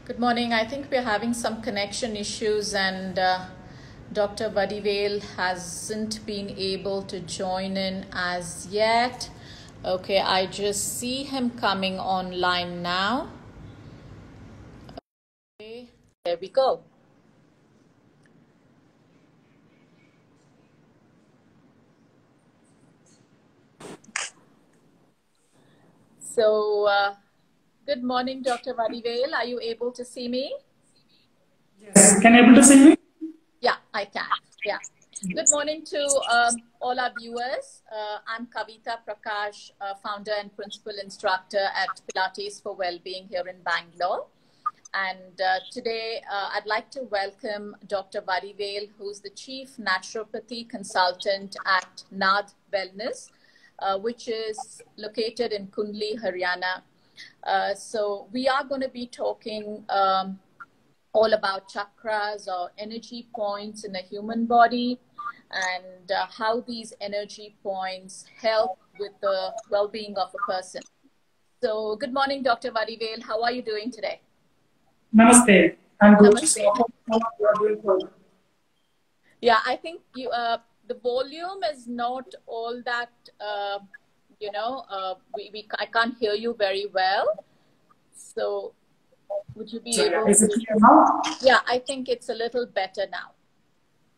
Good morning. I think we're having some connection issues and Dr. Vadivel hasn't been able to join in as yet. Okay, I just see him coming online now. Okay, there we go. So, good morning, Dr. Vadivel. Are you able to see me? Yes. Can you able to see me? Yeah, I can. Yeah. Good morning to all our viewers. I'm Kavita, Prakash, founder and principal instructor at Pilates for Wellbeing here in Bangalore. And today I'd like to welcome Dr. Vadivel, who's the Chief Naturopathy Consultant at Naad Wellness, which is located in Kundli, Haryana. So we are going to be talking all about chakras or energy points in the human body and how these energy points help with the well-being of a person. So good morning, Dr. Vadivel. How are you doing today? Namaste. I'm good. Namaste. So, how you are doing well? Yeah, I think you, the volume is not all that, I can't hear you very well. So would you be able Is it to? clear now? Yeah, I think it's a little better now.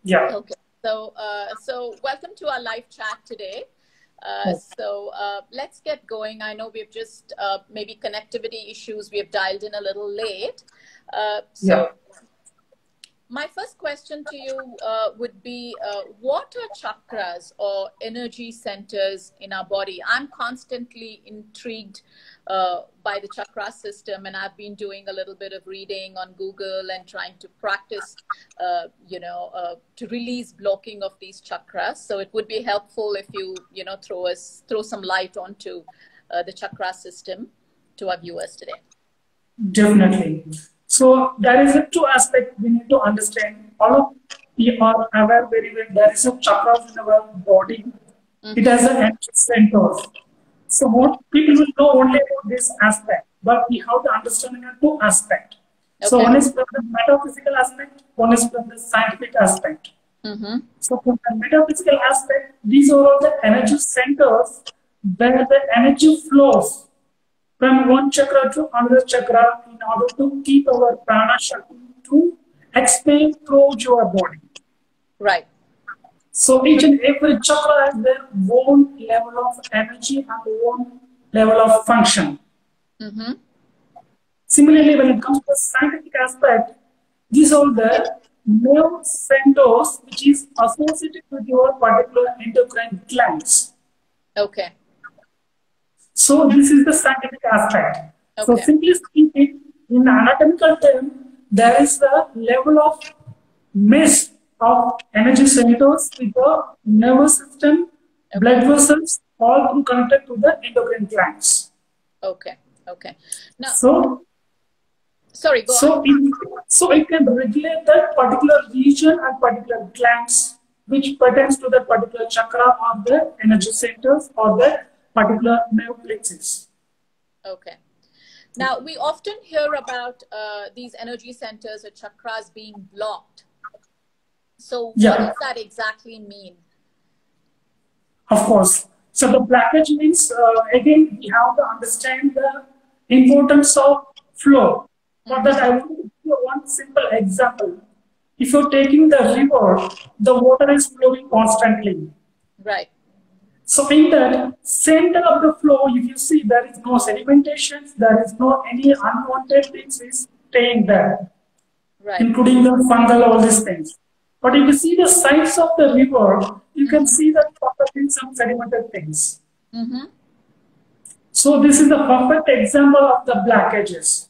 Yeah. Okay. So welcome to our live chat today. Let's get going. I know we've just maybe connectivity issues. We have dialed in a little late. My first question to you would be, what are chakras or energy centers in our body? I'm constantly intrigued by the chakra system, and I've been doing a little bit of reading on Google and trying to practice, to release blocking of these chakras. So it would be helpful if you, throw some light onto the chakra system to our viewers today. Definitely. So there is a two aspects we need to understand. All of you are aware very well there is a chakras in our body. It has an energy centers. So what people will know only about this aspect, but we have to understand in a two aspect. Okay. So one is from the metaphysical aspect, one is from the scientific aspect. So from the metaphysical aspect, these are all the energy centers where the energy flows from one chakra to another chakra in order to keep our prana shakti to expand through your body. Right. So each and every chakra has their own level of energy and own level of function. Similarly, when it comes to the scientific aspect, these are the nerve centers which is associated with your particular endocrine glands. Okay. So this is the scientific aspect. Okay. So simply speaking, in anatomical term, there is a level of mesh of energy centers with the nervous system, blood vessels, all connected to the endocrine glands. Okay. Okay. Now, sorry, go on. So it can regulate that particular region and particular glands which pertains to that particular chakra or the energy centers or the particular nerve plexus. Okay. Now, we often hear about these energy centers or chakras being blocked. So what does that exactly mean? Of course. So the blockage means, again, we have to understand the importance of flow. For that, I want to give you one simple example. If you're taking the river, the water is flowing constantly. Right. So in the center of the flow, if you see, there is no sedimentation, there is no any unwanted things is staying there, right, including the fungal, all these things. But if you see the sides of the river, you can see that probably some sedimented things. So this is the perfect example of the blockages.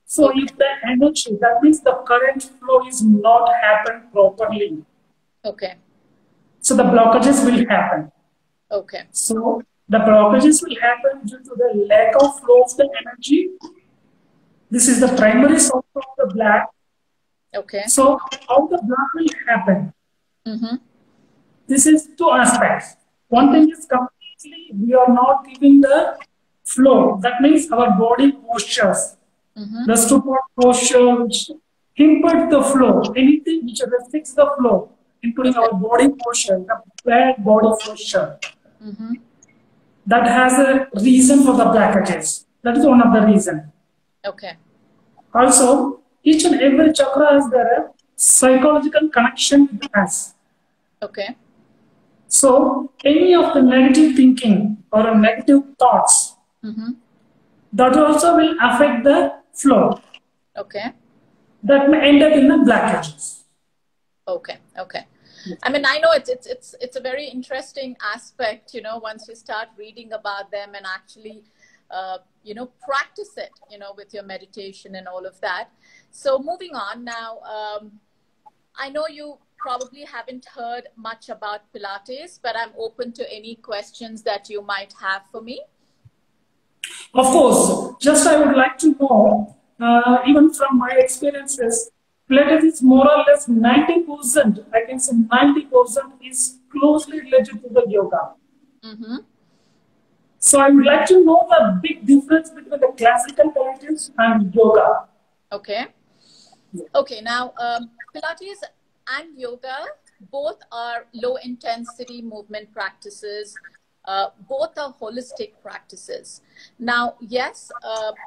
So if the energy, that means the current flow is not happen properly. Okay. So the blockages will happen. Okay. So the blockages will happen due to the lack of flow of the energy. This is the primary source of the block. Okay. So how the block will happen? This is two aspects. One thing is completely we are not giving the flow. That means our body postures. The support posture, which impede the flow, anything which restricts the flow, including our body posture, the bad body posture. That has a reason for the blockages. That is one of the reason. Okay. Also, each and every chakra has their psychological connection with us. Okay. So, any of the negative thinking or negative thoughts, that also will affect the flow. Okay. That may end up in the blockages. Okay. Okay. I mean, I know it's a very interesting aspect, you know, once you start reading about them and actually, you know, practice it, you know, with your meditation and all of that. So moving on now, I know you probably haven't heard much about Pilates, but I'm open to any questions that you might have for me. Of course, just I would like to know, even from my experiences, Pilates is more or less 90%, I can say 90% is closely related to the yoga. So I would like to know the big difference between the classical Pilates and yoga. Okay. Okay, now Pilates and yoga both are low intensity movement practices. Both are holistic practices. Now, yes,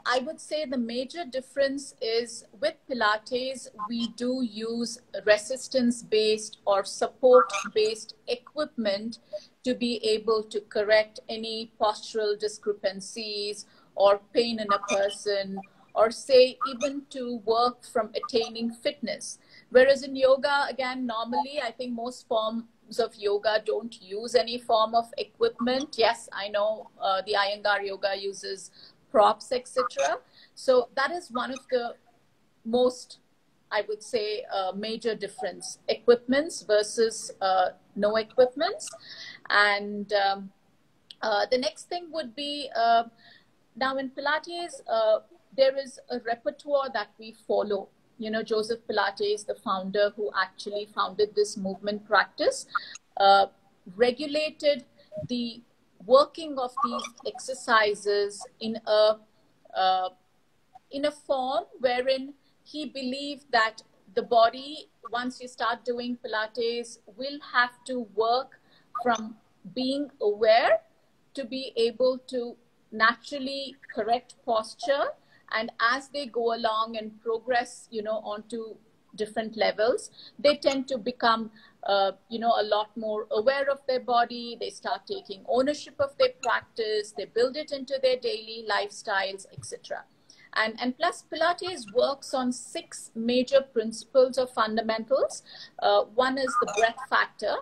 I would say the major difference is with Pilates, we do use resistance-based or support-based equipment to be able to correct any postural discrepancies or pain in a person, or say even to work from attaining fitness. Whereas in yoga, again, normally I think most forms of yoga don't use any form of equipment. Yes, I know the Iyengar yoga uses props, etc. So that is one of the most, I would say, major difference, equipments versus no equipments. And the next thing would be, now in Pilates, there is a repertoire that we follow. You know, Joseph Pilates, the founder who actually founded this movement practice, regulated the working of these exercises in a form wherein he believed that the body, once you start doing Pilates, will have to work from being aware to be able to naturally correct posture. And as they go along and progress, you know, onto different levels, they tend to become, you know, a lot more aware of their body. They start taking ownership of their practice. They build it into their daily lifestyles, etc. And plus, Pilates works on 6 major principles or fundamentals. One is the breath factor.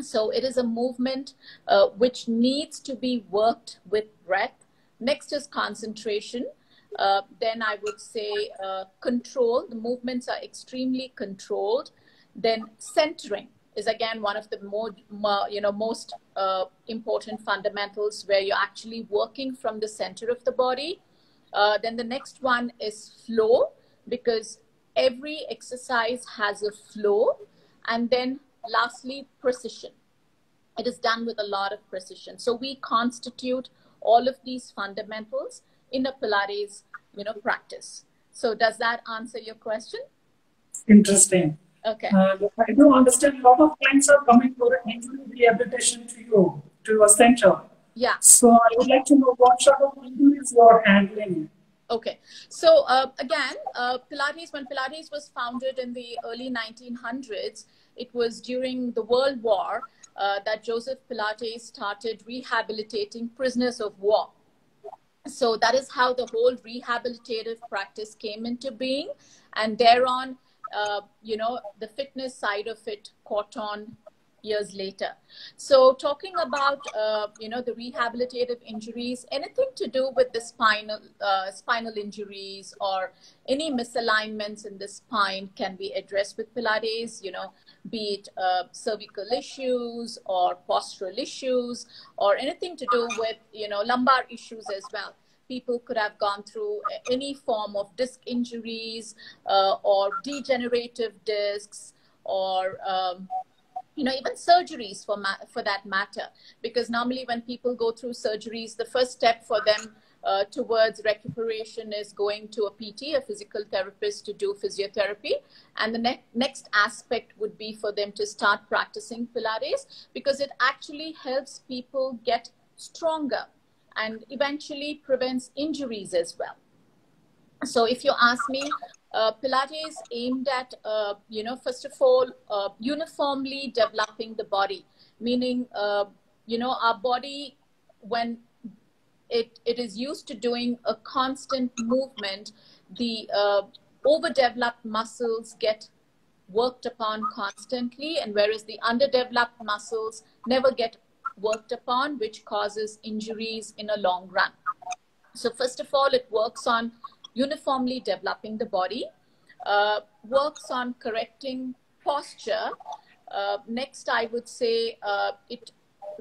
So it is a movement which needs to be worked with breath. Next is concentration. Then I would say control. The movements are extremely controlled. Then centering is again one of the most important fundamentals, where you're actually working from the center of the body. Then the next one is flow, because every exercise has a flow. And then lastly, precision. It is done with a lot of precision. So we constitute all of these fundamentals in a Pilates, you know, practice. So does that answer your question? Interesting. Okay. I do understand a lot of clients are coming for an injury rehabilitation to you, to your center. Yeah. So I would like to know what sort of injuries you are handling. Okay. So again, Pilates, when Pilates was founded in the early 1900s, it was during the World War that Joseph Pilates started rehabilitating prisoners of war. So that is how the whole rehabilitative practice came into being. And thereon, you know, the fitness side of it caught on years later. So talking about, you know, the rehabilitative injuries, anything to do with the spinal injuries or any misalignments in the spine can be addressed with Pilates, you know, be it cervical issues or postural issues or anything to do with, you know, lumbar issues as well. People could have gone through any form of disc injuries or degenerative discs or you know, even surgeries for that matter, because normally when people go through surgeries, the first step for them towards recuperation is going to a PT, a physical therapist, to do physiotherapy. And the next aspect would be for them to start practicing Pilates, because it actually helps people get stronger and eventually prevents injuries as well. So if you ask me, Pilates aimed at, first of all, uniformly developing the body, meaning, our body, when it is used to doing a constant movement, the overdeveloped muscles get worked upon constantly, and whereas the underdeveloped muscles never get worked upon, which causes injuries in a long run. So first of all, it works on uniformly developing the body, works on correcting posture. Next, I would say it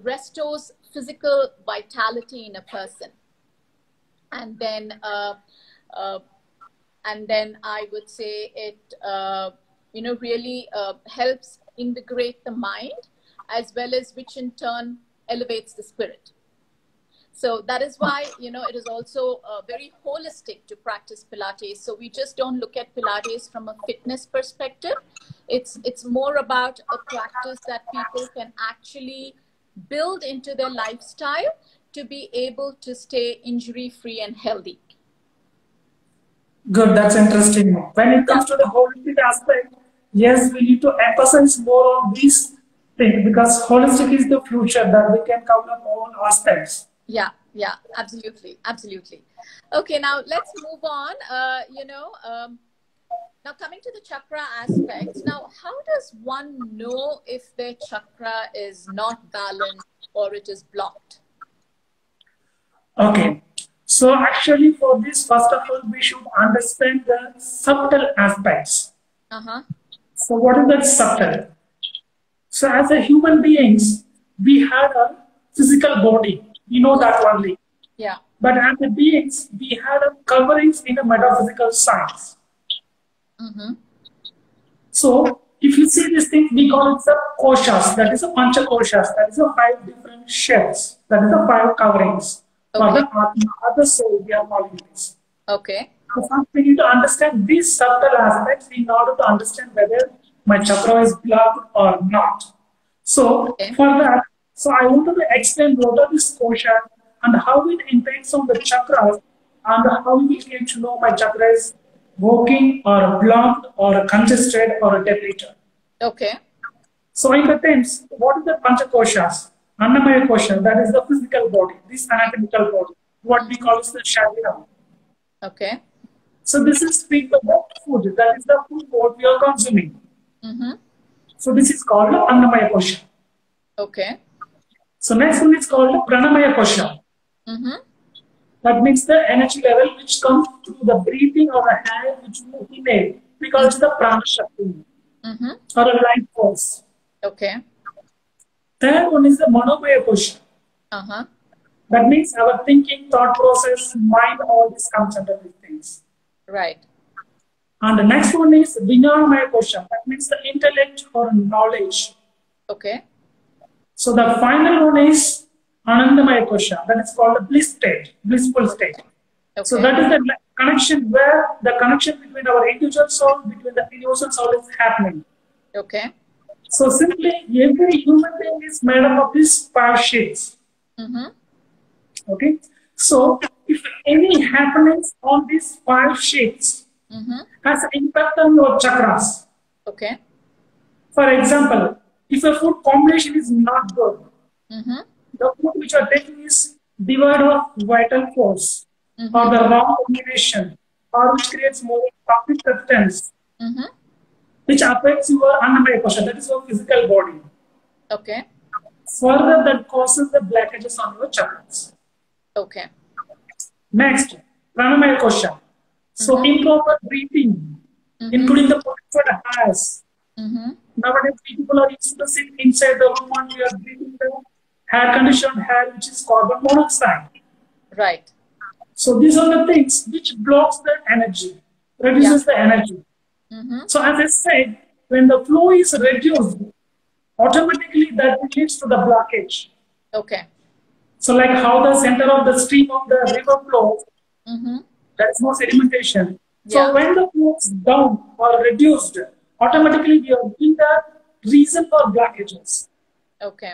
restores physical vitality in a person. And then I would say it, really helps integrate the mind, as well as which in turn elevates the spirit. So that is why, it is also very holistic to practice Pilates. So we just don't look at Pilates from a fitness perspective. It's more about a practice that people can actually build into their lifestyle to be able to stay injury-free and healthy. Good, that's interesting. When it comes to the holistic aspect, yes, we need to emphasize more on these things, because holistic is the future, that we can cover all aspects. Yeah, absolutely. Okay, now let's move on. Now coming to the chakra aspects. Now, how does one know if their chakra is not balanced or it is blocked? Okay, so actually for this, first of all, we should understand the subtle aspects. So what is that subtle? So as a human beings, we had a physical body. We know that only. Yeah. But as a beings, we had a coverings in a metaphysical science. So if you see this thing, we call it the koshas. That is a pancha koshas. That is a 5 different shells. That is the 5 coverings. Okay. For the atma, other soul, we are calling this. Okay. So first we need to understand these subtle aspects in order to understand whether my chakra is blocked or not. So for that, so I wanted to explain what are these koshas and how it impacts on the chakras, and how we get to know my chakra is working or blocked or congested or depleted. Okay. So in the terms, what is the pancha koshas? Annamaya kosha, that is the physical body, this anatomical body, what we call is the sharira. Okay. So this is feed the food, that is the food what we are consuming. So this is called Annamaya kosha. Okay. So next one is called Pranamaya kosha. That means the energy level which comes through the breathing or the air which you inhale. We call it the prana shakti or a life force. Okay. Third one is the Manomaya kosha. That means our thinking, thought process, mind, all this comes under these things. Right. And the next one is Vijnanamaya kosha. That means the intellect or knowledge. Okay. So the final one is Anandamaya kosha. That is called the bliss state, blissful state. Okay. So that is the connection where the connection between our individual soul, between the universal soul is happening. Okay. So simply, every human being is made up of these 5 sheets. Okay. So if any happenings on these 5 sheets has an impact on your chakras. Okay. For example, if a food combination is not good, the food which you are taking is devoid of vital force, or the wrong combination, or which creates more toxic substance, which affects your Annamaya kosha, that is your physical body. Okay. Further, that causes the blockages on your chakras. Okay. Next, Pranamaya kosha. So improper breathing, including the protected hairs. Nowadays, people are used to sit inside the room and we are breathing the air conditioned air, which is carbon monoxide. Right. So these are the things which blocks the energy, reduces the energy. So as I said, when the flow is reduced, automatically that leads to the blockage. Okay. So like how the center of the stream of the river flows, there is no sedimentation. So when the flow is down or reduced, automatically we are getting the reason for blockages. Okay.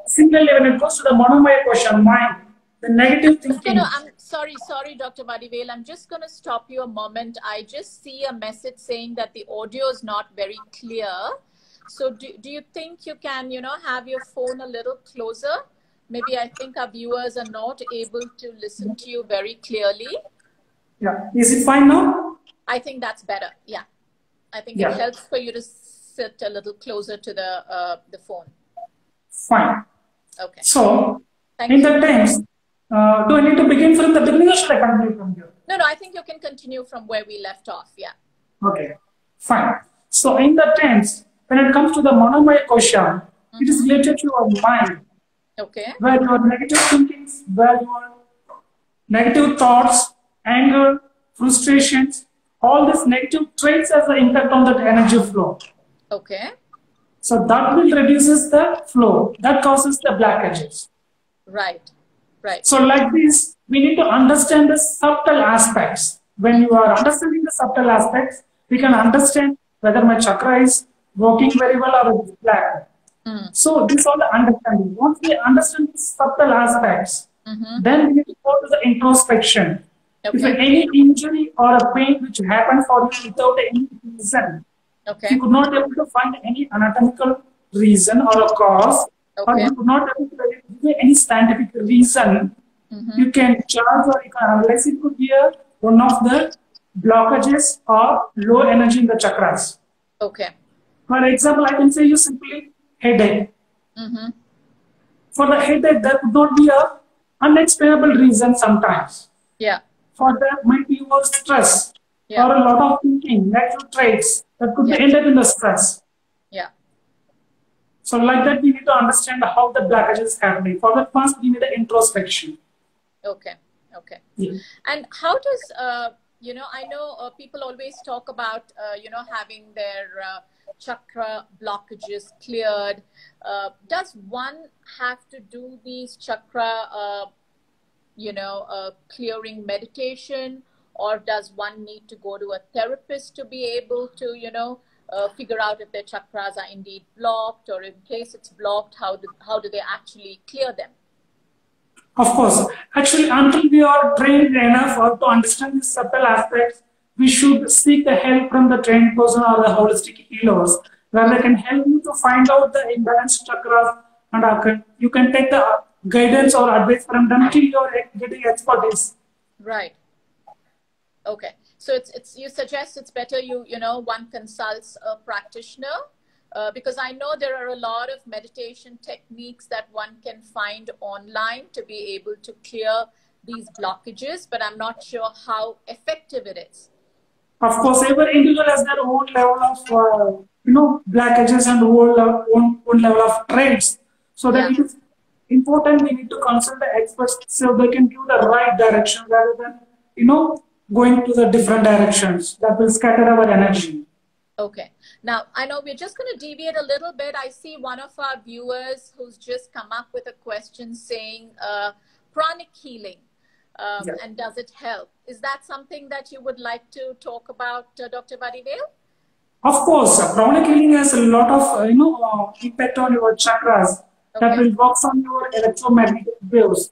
Similarly, when it goes to the monomaya question, mind, the negative thinking. No, I'm sorry, Dr. Vadivel. I'm just going to stop you a moment. I just see a message saying that the audio is not very clear. So do you think you can, have your phone a little closer? Maybe I think our viewers are not able to listen to you very clearly. Yeah. Is it fine now? I think that's better. Yeah. I think it helps for you to sit a little closer to the phone. Fine. Okay. So, in that times, do I need to begin from the beginning or should I continue from here? No, I think you can continue from where we left off. Yeah. Okay. Fine. So, in that times, when it comes to the monomaya question, it is related to your mind. Okay. Where your negative thinkings, where your negative thoughts, anger, frustrations, all these negative traits has an impact on that energy flow. Okay. So that will reduces the flow. That causes the blockages. Right. So like this, we need to understand the subtle aspects. When you are understanding the subtle aspects, we can understand whether my chakra is working very well or it is black. So this is all the understanding. Once we understand the subtle aspects, then we need to go to the introspection. Okay. If any injury or a pain which happened for you without any reason, you could not able to find any anatomical reason or a cause, or you could not able to give any scientific reason, you can charge or you can analyze it to here one of the blockages or low energy in the chakras. Okay. For example, I can say you simply headache. For the headache, there could not be a unexplainable reason sometimes. Yeah. For that might be your stress or a lot of thinking, negative traits that could be ended in the stress. Yeah. So like that, we need to understand how the blockage is happening. For that, first we need an introspection. Okay. Yeah. And how does, I know people always talk about, having their chakra blockages cleared. Does one have to do these chakra, clearing meditation, or does one need to go to a therapist to be able to, figure out if their chakras are indeed blocked, or in case it's blocked, how do they actually clear them? Of course, actually, until we are trained enough or to understand these subtle aspects, we should seek the help from the trained person or the holistic healers, where they can help you to find out the imbalanced chakras, and you can take the guidance or advice from them till you are getting expertise. Right. Okay. So you suggest it's better one consults a practitioner, because I know there are a lot of meditation techniques that one can find online to be able to clear these blockages, but I'm not sure how effective it is. Of course, every individual has their own level of blockages and own level of traits. So that it is important we need to consult the experts so they can give the right direction rather than going to the different directions that will scatter our energy. Okay. Now, I know we're just going to deviate a little bit. I see one of our viewers who's just come up with a question saying pranic healing, and does it help? Is that something that you would like to talk about, Dr. Vadivel? Of course, pranic healing has a lot of impact on your chakras that will work on your electromagnetic waves.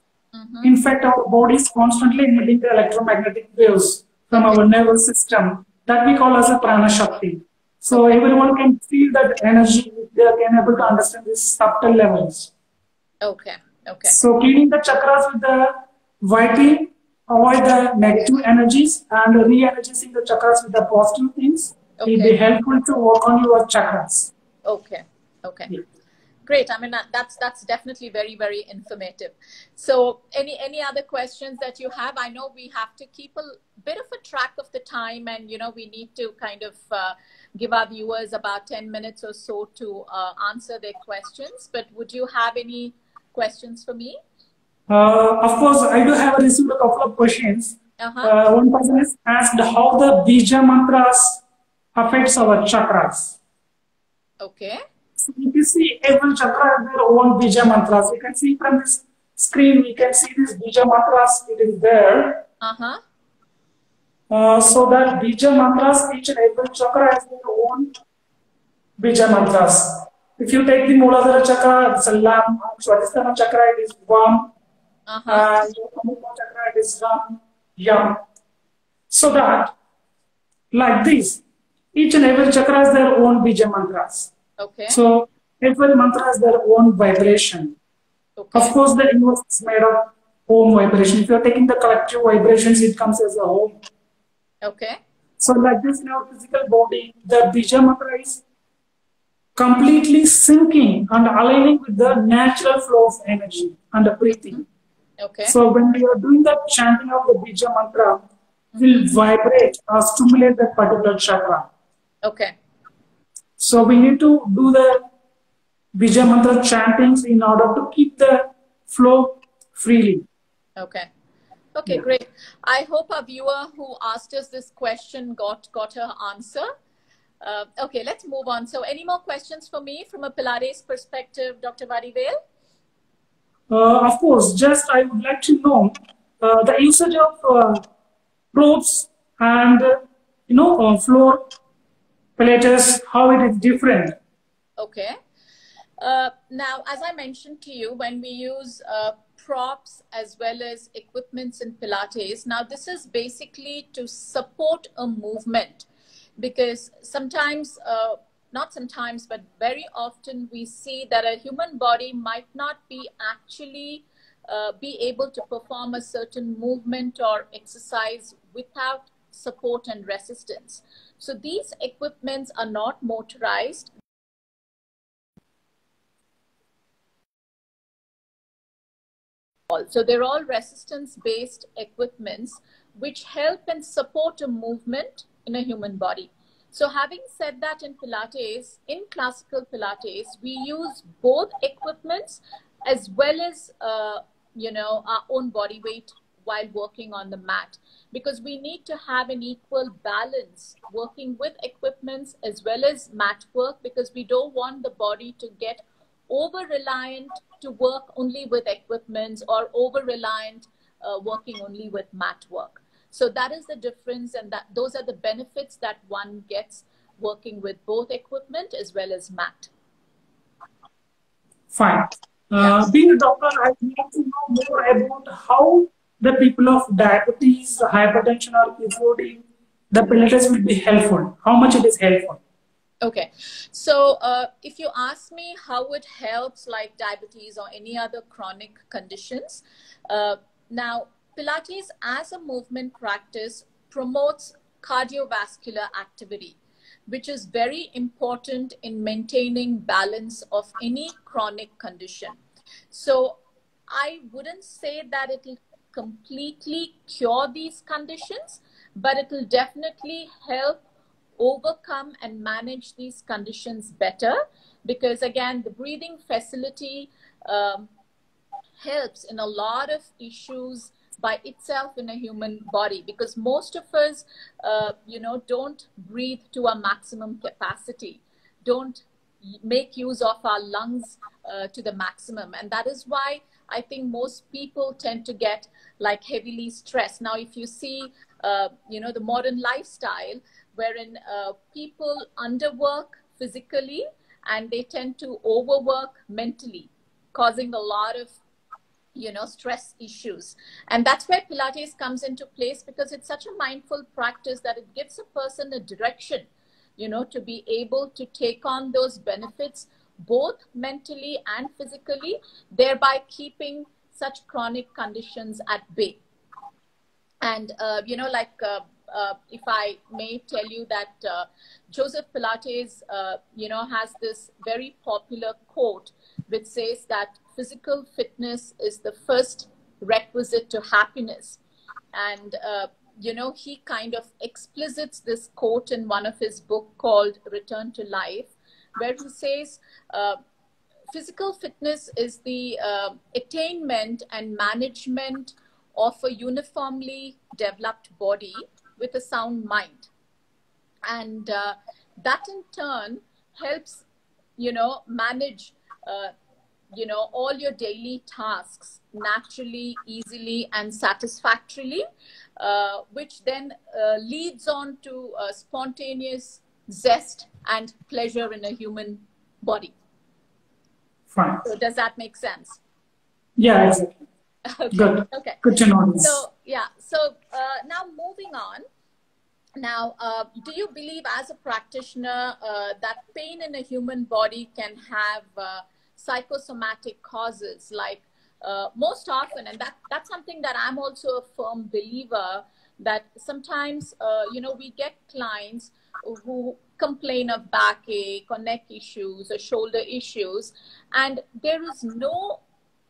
In fact, our body is constantly emitting the electromagnetic waves from our nervous system that we call as a prana shakti. So everyone can feel that energy if they can able to understand these subtle levels. Okay. So cleaning the chakras with the whitening, avoid the negative energies, and re-energizing the chakras with the positive things will be helpful to work on your chakras. Okay. Yeah. Great. I mean, that's definitely very, very informative. So any other questions that you have? I know we have to keep a bit of a track of the time, and, we need to kind of give our viewers about 10 minutes or so to answer their questions. But would you have any questions for me? Of course, I do have received a couple of questions. One person has asked how the bija mantras affects our chakras. Okay. So if you see every chakra has their own bija mantras. You can see from this screen, we can see this Bija mantras. It is there. So that Bija mantras, each and every chakra has their own Bija mantras. If you take the Muladhara chakra, it's a lam. Swadhisthana chakra, it is vam. And Amula chakra, it is ram, yam. So that, like this, each and every chakra has their own Bija mantras. Okay. So every mantra has their own vibration. Okay. Of course, the universe is made of Om vibration. If you are taking the collective vibrations, it comes as a Om. Okay. So like this in our physical body, the Bija mantra is completely syncing and aligning with the natural flow of energy and the breathing. Okay. So when we are doing the chanting of the Bija mantra, will vibrate or stimulate that particular chakra. Okay. So we need to do the Bija mantra chantings in order to keep the flow freely. Okay. Okay, yeah. Great. I hope our viewer who asked us this question got her answer. Okay, let's move on. So any more questions for me from a Pilates perspective, Dr. Vadivel? Of course, just I would like to know the usage of ropes and, floor Pilates, how it is different. Okay. Now, as I mentioned to you, when we use props as well as equipments in Pilates, now this is basically to support a movement, because sometimes, not sometimes, but very often we see that a human body might not be actually be able to perform a certain movement or exercise without support and resistance. So these equipments are not motorized. So they're all resistance-based equipments which help and support a movement in a human body. So having said that, in Pilates, in classical Pilates, we use both equipments as well as, our own body weight while working on the mat, because we need to have an equal balance working with equipments as well as mat work, because we don't want the body to get over-reliant to work only with equipments or over-reliant working only with mat work. So that is the difference, and those are the benefits that one gets working with both equipment as well as mat. Fine. Being a doctor, I want to know more about how the people of diabetes, hypertension or PCOD, the Pilates will be helpful. How much it is helpful? Okay, so if you ask me how it helps like diabetes or any other chronic conditions, now Pilates as a movement practice promotes cardiovascular activity, which is very important in maintaining balance of any chronic condition. So I wouldn't say that it will completely cure these conditions, but it will definitely help overcome and manage these conditions better, because again, the breathing facility helps in a lot of issues by itself in a human body, because most of us, don't breathe to a maximum capacity, don't make use of our lungs to the maximum. And that is why I think most people tend to get like heavily stressed. Now, if you see, the modern lifestyle, wherein people underwork physically and they tend to overwork mentally, causing a lot of, stress issues. And that's where Pilates comes into place, because it's such a mindful practice that it gives a person a direction, to be able to take on those benefits, both mentally and physically, thereby keeping such chronic conditions at bay. And, if I may tell you that Joseph Pilates, has this very popular quote which says that physical fitness is the first requisite to happiness. And, he kind of explicits this quote in one of his books called Return to Life, where he says, physical fitness is the attainment and management of a uniformly developed body with a sound mind. And that in turn helps, manage all your daily tasks naturally, easily, and satisfactorily, which then leads on to spontaneous zest and pleasure in a human body. Fine. So does that make sense? Yeah, exactly. Okay. Good. Okay. Good to know this. So yeah. So now moving on. Now, do you believe as a practitioner that pain in a human body can have psychosomatic causes, like most often, and that's something that I'm also a firm believer that sometimes, we get clients who complain of backache or neck issues or shoulder issues, and there is no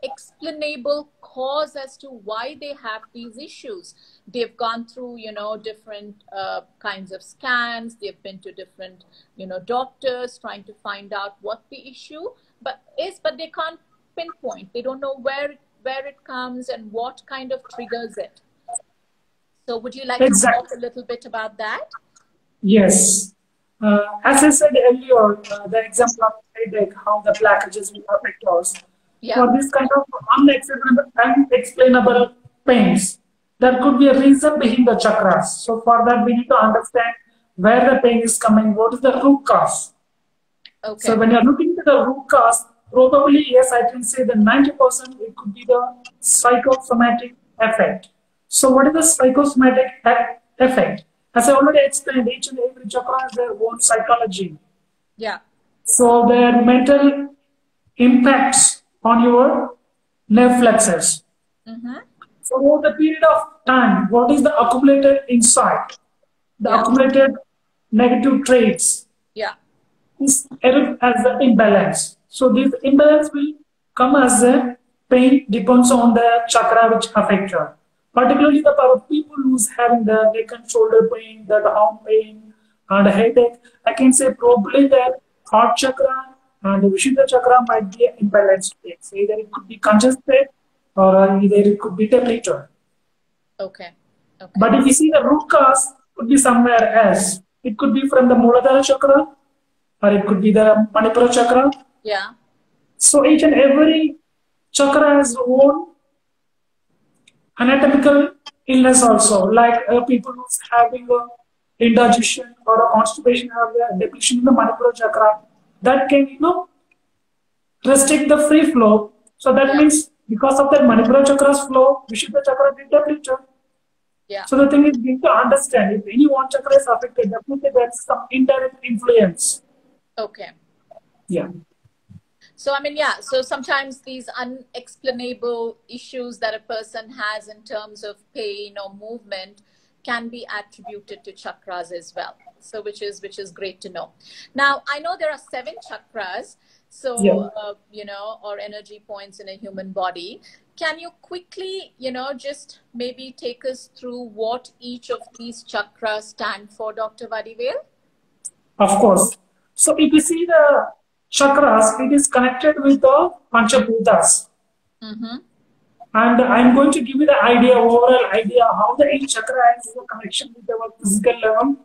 explainable cause as to why they have these issues. They've gone through, different kinds of scans. They've been to different, doctors trying to find out what the issue but they can't pinpoint. They don't know where it comes and what kind of triggers it. So would you like to talk a little bit about that? Yes. As I said earlier, the example of headache, how the blockages will affect us. Yeah. For this kind of unexplainable pains, there could be a reason behind the chakras. So for that, we need to understand where the pain is coming, what is the root cause. Okay. So when you're looking at the root cause, probably, yes, I can say that 90% it could be the psychosomatic effect. So what is the psychosomatic effect? As I already explained, each and every chakra has their own psychology. Yeah. So their mental impacts on your nerve flexors. So over the period of time, what is the accumulated insight, the accumulated negative traits, is erupt as the imbalance. So this imbalance will come as a pain, depends on the chakra which affects you. Particularly the people who's having the neck and shoulder pain, the arm pain, and headache, I can say probably their heart chakra and the Vishuddha chakra might be imbalanced. So either it could be congested or either it could be depleted. Okay. But if you see the root cause, it could be somewhere else. It could be from the Muladhara chakra or it could be the Manipura chakra. Yeah. So each and every chakra has own anatomical illness also. Like people who's having a indigestion or a constipation have a depletion in the Manipura chakra. That can, restrict the free flow. So that means because of that Manipura chakra's flow, Vishuddha chakra get depleted. Yeah. So the thing is, we need to understand if any one chakra is affected, definitely there is some indirect influence. Okay. Yeah. So, so sometimes these unexplainable issues that a person has in terms of pain or movement can be attributed to chakras as well. So which is great to know. Now, I know there are 7 chakras, so, or energy points in a human body. Can you quickly, just maybe take us through what each of these chakras stand for, Dr. Vadivel? Of course. So if you see the chakras, it is connected with the Panchabhutas. And I'm going to give you the overall idea how the each chakra has a connection with our physical level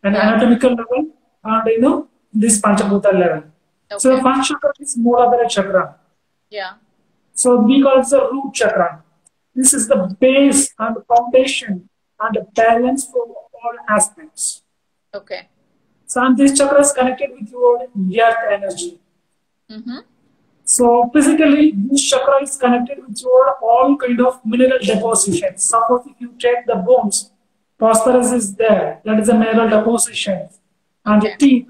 and anatomical level and this Panchabhuta level. Okay. So the first chakra is Muladhara chakra. Yeah. So we call it the root chakra. This is the base and the foundation and the balance for all aspects. Okay. So and this chakra is connected with your earth energy. So physically, this chakra is connected with your all kind of mineral depositions. Suppose if you check the bones, phosphorus is there. That is a mineral deposition. And the teeth.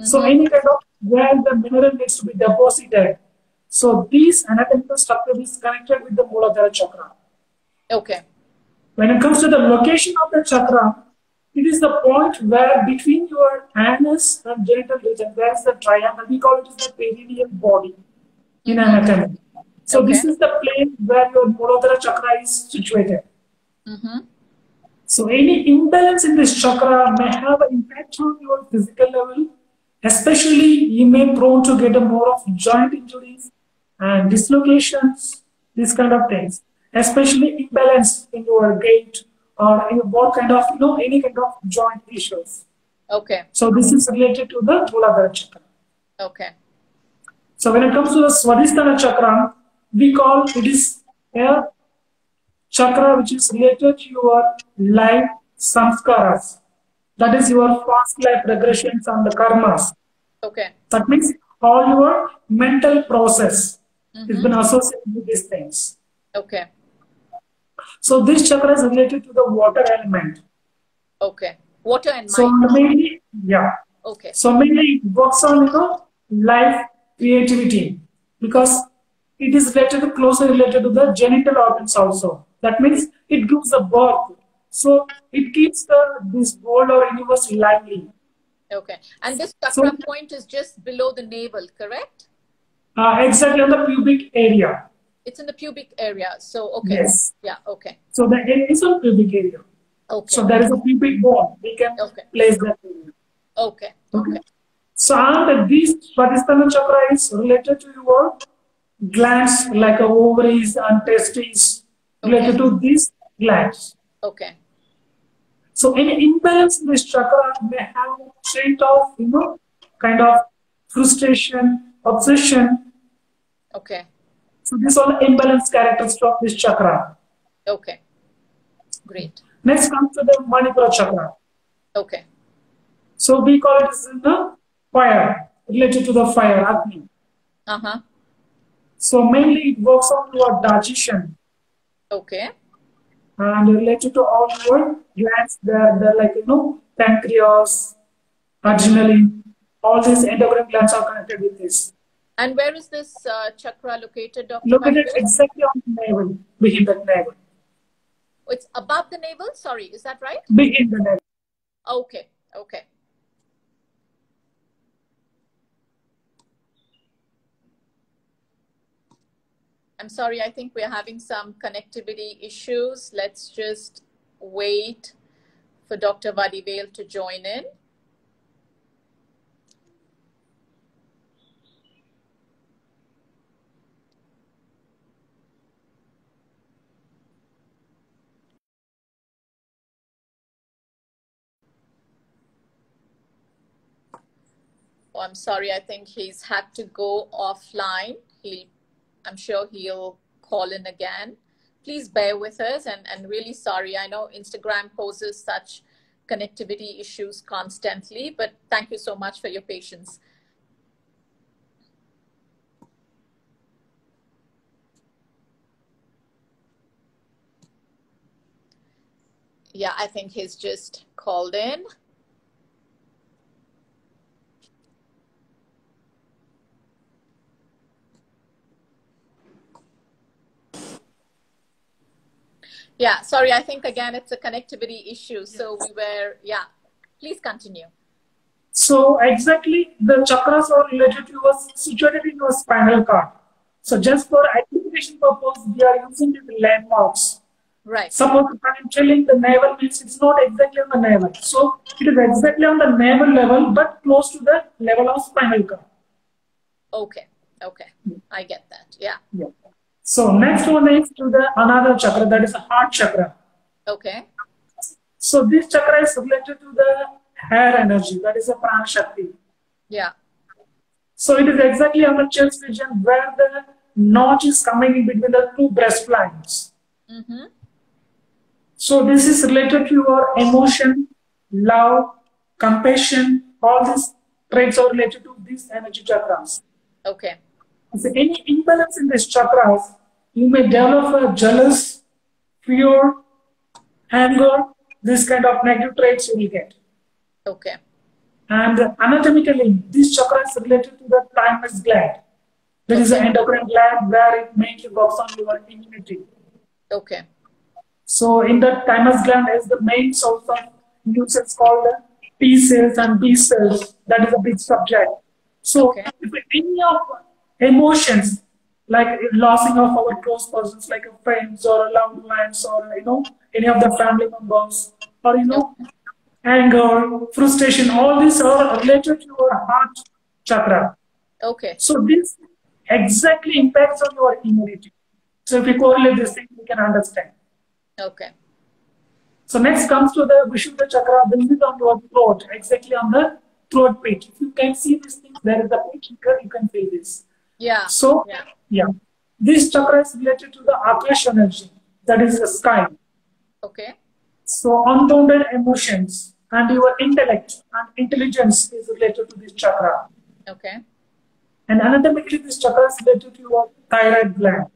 So any kind of where the mineral needs to be deposited. So this anatomical structure is connected with the Muladhara chakra. Okay. When it comes to the location of the chakra, it is the point where between your anus and genital region, there is the triangle. We call it the perineal body in anatomy. So this is the plane where your Muladhara chakra is situated. So any imbalance in this chakra may have an impact on your physical level. Especially, you may be prone to get more of joint injuries and dislocations, these kind of things. Especially imbalance in your gait or in what kind of, any kind of joint issues. Okay. So this is related to the Muladhara chakra. Okay. So when it comes to the Swadhisthana chakra, we call it is a chakra which is related to your life samskaras. That is your past life regressions and the karmas. Okay. That means all your mental process has been associated with these things. Okay. So this chakra is related to the water element. Okay. Water and mind. So mainly, yeah. Okay. So mainly it works on life creativity, because it is related closely related to the genital organs also. That means it gives a birth. So it keeps this world or universe lively. Okay. And this chakra point is just below the navel, correct? Exactly on the pubic area. It's in the pubic area. So, okay. Yes. Yeah, okay. So the area is on pubic area. Okay. So there is a pubic bone. We can place that area. Okay. Okay. So and this Swadhisthana chakra is related to your glands like ovaries and testes, related to these glands. Okay. So any imbalance in this chakra may have a trait of, kind of frustration, obsession. Okay. So these are the imbalance characteristics of this chakra. Okay. Great. Next comes to the Manipura chakra. Okay. So we call it as the fire, related to the fire, Agni. Uh-huh. So mainly it works on your digestion. Okay. And related to all your glands, they're like, pancreas, adrenaline, all these endocrine glands are connected with this. And where is this chakra located, Dr. Located Vadivel? exactly on the navel, behind the navel. It's above the navel? Sorry, is that right? Behind the navel. Okay, okay. I'm sorry, I think we're having some connectivity issues. Let's just wait for Dr. Vadivel to join in. Oh, I'm sorry, I think he's had to go offline. I'm sure he'll call in again. Please bear with us, and really sorry. I know Instagram poses such connectivity issues constantly, but thank you so much for your patience. Yeah, I think he's just called in. Yeah, sorry, I think again it's a connectivity issue. So we were, please continue. So exactly the chakras are related to your situated in your spinal cord. So just for identification purpose, we are using the landmarks. Right. Suppose I'm telling the navel means it's not exactly on the navel. So it is exactly on the navel level, but close to the level of spinal cord. Okay. Okay. I get that. Yeah. So next one is to the another chakra, that is the heart chakra. Okay. So this chakra is related to the hair energy, that is the prana shakti. Yeah. So it is exactly on the chest region where the notch is coming in between the two breast lines. So this is related to your emotion, love, compassion, all these traits are related to these energy chakras. Okay. So any imbalance in these chakras, you may develop a jealous, fear, anger, this kind of negative traits you will get. Okay. And anatomically, this chakra is related to the thymus gland. There is an endocrine gland where it mainly works on your immunity. Okay. So in the thymus gland is the main source of immune cells called the T cells and B cells. That is a big subject. So if any of emotions, like losing of our close persons, like friends or loved ones, or any of the family members, or anger, frustration, all these are related to your heart chakra. Okay. So this exactly impacts on your immunity. So if you correlate this thing, you can understand. Okay. So next comes to the Vishuddha chakra. This is on your throat, exactly on the throat pit. If you can see these things, there is the pit, you can feel this. Yeah. So, yeah, this chakra is related to the Akash energy, that is the sky. Okay. So, unbounded emotions and your intellect and intelligence is related to this chakra. Okay. And anatomically, this chakra is related to your thyroid gland.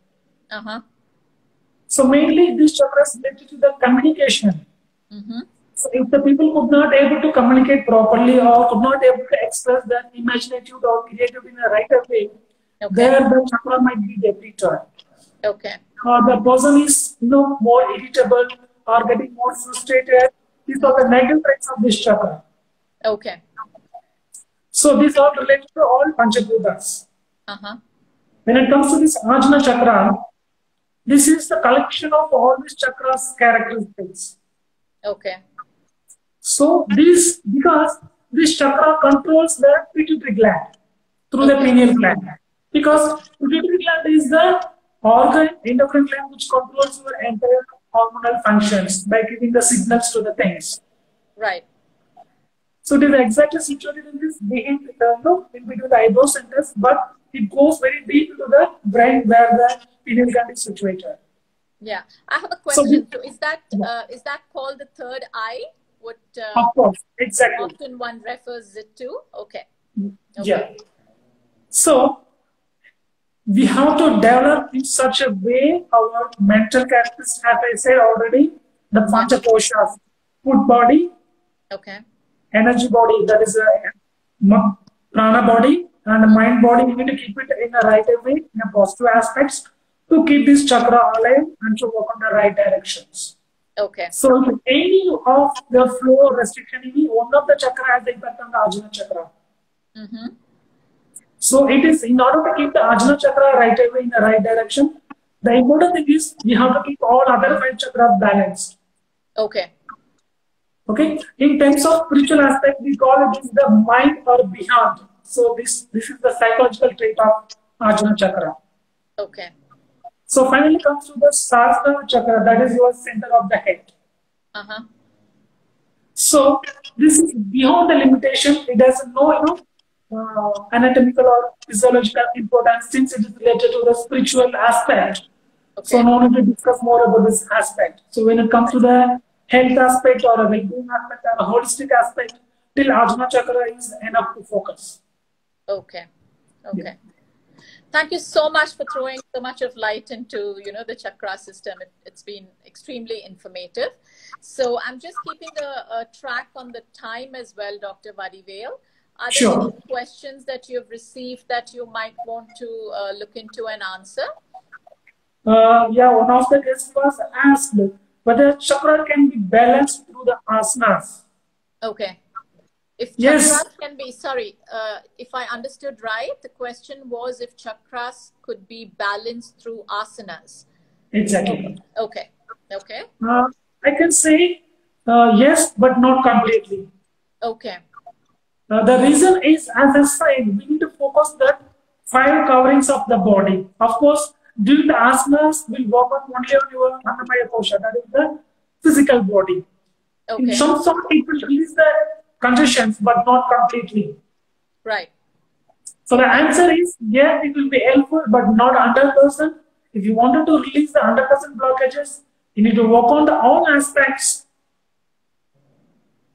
So, mainly, this chakra is related to the communication. So, if the people could not able to communicate properly or could not able to express their imaginative or creative in a right way, there the chakra might be depleted. Okay. Or the person is more irritable or getting more frustrated. These are the negative traits of this chakra. Okay. So these are related to all Panchabutas. When it comes to this Ajna chakra, this is the collection of all these chakras characteristics. Okay. So this, because this chakra controls the pituitary gland through the pineal gland. Because pituitary gland is the organ, endocrine gland, which controls your entire hormonal functions by giving the signals to the things. Right. So it is exactly situated in this behind, in between the eyebrow centers, but it goes very deep into the brain where the pineal gland is situated. Yeah, I have a question. So is that called the third eye? What? Of course, exactly. Often one refers it to. Okay. Yeah. So we have to develop in such a way our mental characteristics, as I said already, the Panchakoshas, food body, energy body, that is a prana body, and the mind body. We need to keep it in a right way, in a positive aspects, to keep this chakra alive and to work on the right directions. Okay. So if any of the flow restriction, one of the chakra has the impact on the Ajna chakra. So it is, in order to keep the Ajna chakra right away in the right direction, the important thing is we have to keep all other 5 chakras balanced. Okay. Okay. In terms of spiritual aspect, we call it is the mind or beyond. So this is the psychological trait of Ajna chakra. Okay. So finally comes to the Sahasrara chakra, that is your center of the head. So this is beyond the limitation. It has no, anatomical or physiological importance since it is related to the spiritual aspect. Okay. So no need to discuss more about this aspect. So when it comes to the health aspect or a well-being aspect or a holistic aspect, till Ajna chakra is enough to focus. Okay. Okay. Yeah. Thank you so much for throwing so much of light into, the chakra system. It's been extremely informative. So I'm just keeping a track on the time as well, Dr. Vadivel. Are there any questions that you've received that you might want to look into and answer? Yeah, one of the guests was asked whether chakra can be balanced through the asanas. Okay. If chakras can be, if I understood right, the question was if chakras could be balanced through asanas. Exactly. Okay. Okay. I can say yes, but not completely. Okay. The reason is, as I said, we need to focus the 5 coverings of the body. Of course, during the asanas, we'll work on only on your Annamaya Kosha, that is the physical body. Okay. In some sort, it will release the congestions, but not completely. Right. So the answer is, yeah, it will be helpful, but not 100%. If you wanted to release the 100% blockages, you need to work on all aspects.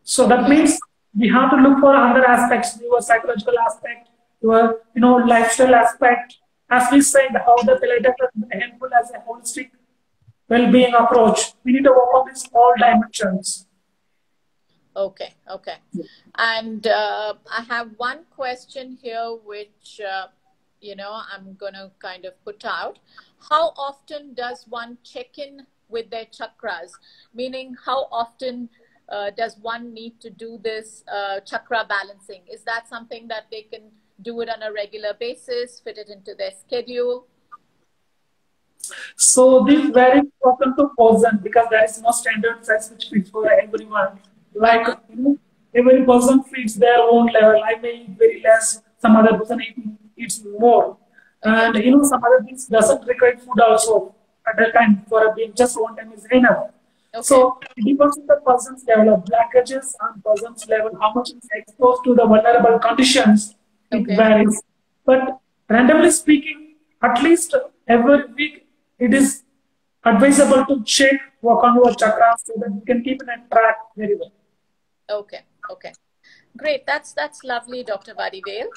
So that means we have to look for other aspects, your psychological aspect, your lifestyle aspect. As we said, how the Pilates is helpful as a holistic well-being approach. We need to work on these all dimensions. Okay. Okay. And I have one question here, which, I'm going to kind of put out. How often does one check in with their chakras? Meaning, how often does one need to do this chakra balancing? Is that something that they can do it on a regular basis, fit it into their schedule? So this varies person to person because there is no standard size which fits for everyone. Like every person fits their own level. I may eat very less, some other person eats more. And some other things doesn't require food also at that time for a being just one time is enough. Okay. So it depends on the person's level of blockages and person's level, how much is exposed to the vulnerable conditions. It varies. But randomly speaking, at least every week, it is advisable to check, work on your chakras so that you can keep it on track very well. Okay, okay. Great. That's lovely, Dr. Vadivel.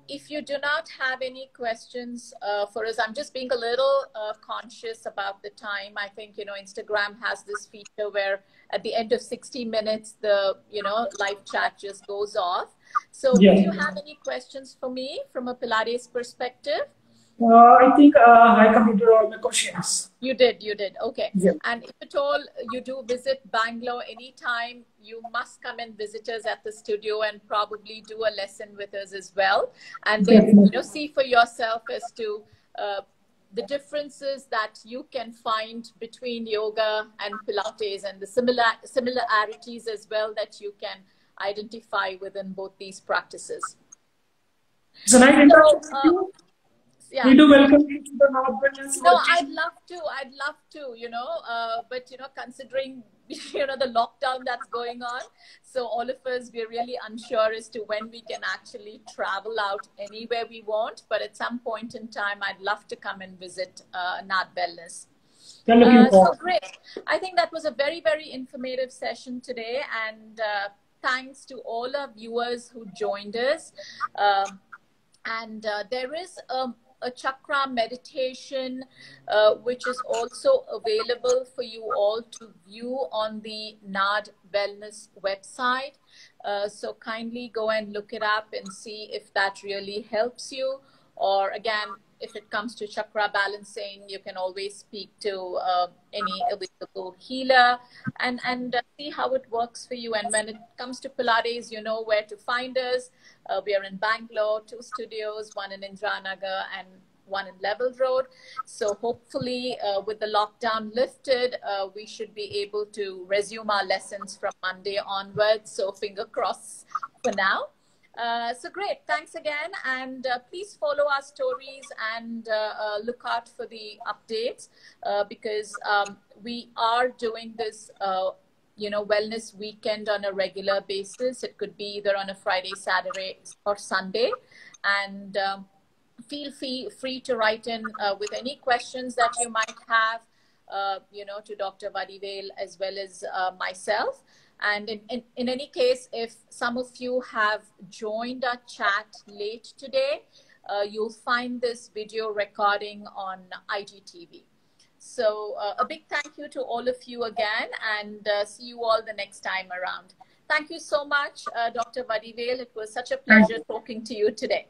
If you do not have any questions for us, I'm just being a little conscious about the time. I think, Instagram has this feature where at the end of 60 minutes, the, live chat just goes off. So do you have any questions for me from a Pilates perspective? I think I completed all my questions. You did. Okay. Yeah. And if at all you do visit Bangalore anytime, you must come and visit us at the studio and probably do a lesson with us as well. And then, see for yourself as to the differences that you can find between yoga and Pilates and the similarities as well that you can identify within both these practices. So, yeah. We do welcome you to the Naad Wellness. No, I'd love to, but considering, the lockdown that's going on. So all of us, we're really unsure as to when we can actually travel out anywhere we want. But at some point in time, I'd love to come and visit Naad Wellness. So great. I think that was a very, very informative session today. And thanks to all our viewers who joined us. There is a chakra meditation, which is also available for you all to view on the Naad Wellness website. So kindly go and look it up and see if that really helps you. Or again, if it comes to chakra balancing, you can always speak to any available healer and see how it works for you. And when it comes to Pilates, you know where to find us. We are in Bangalore, 2 studios, one in Indranagar and one in Level Road. So hopefully with the lockdown lifted, we should be able to resume our lessons from Monday onwards. So finger crossed for now. So great. Thanks again. And please follow our stories and look out for the updates because we are doing this, wellness weekend on a regular basis. It could be either on a Friday, Saturday or Sunday. And feel free to write in with any questions that you might have, to Dr. Vadivel as well as myself. And in any case, if some of you have joined our chat late today, you'll find this video recording on IGTV. So a big thank you to all of you again, and see you all the next time around. Thank you so much, Dr. Vadivel. It was such a pleasure talking to you today.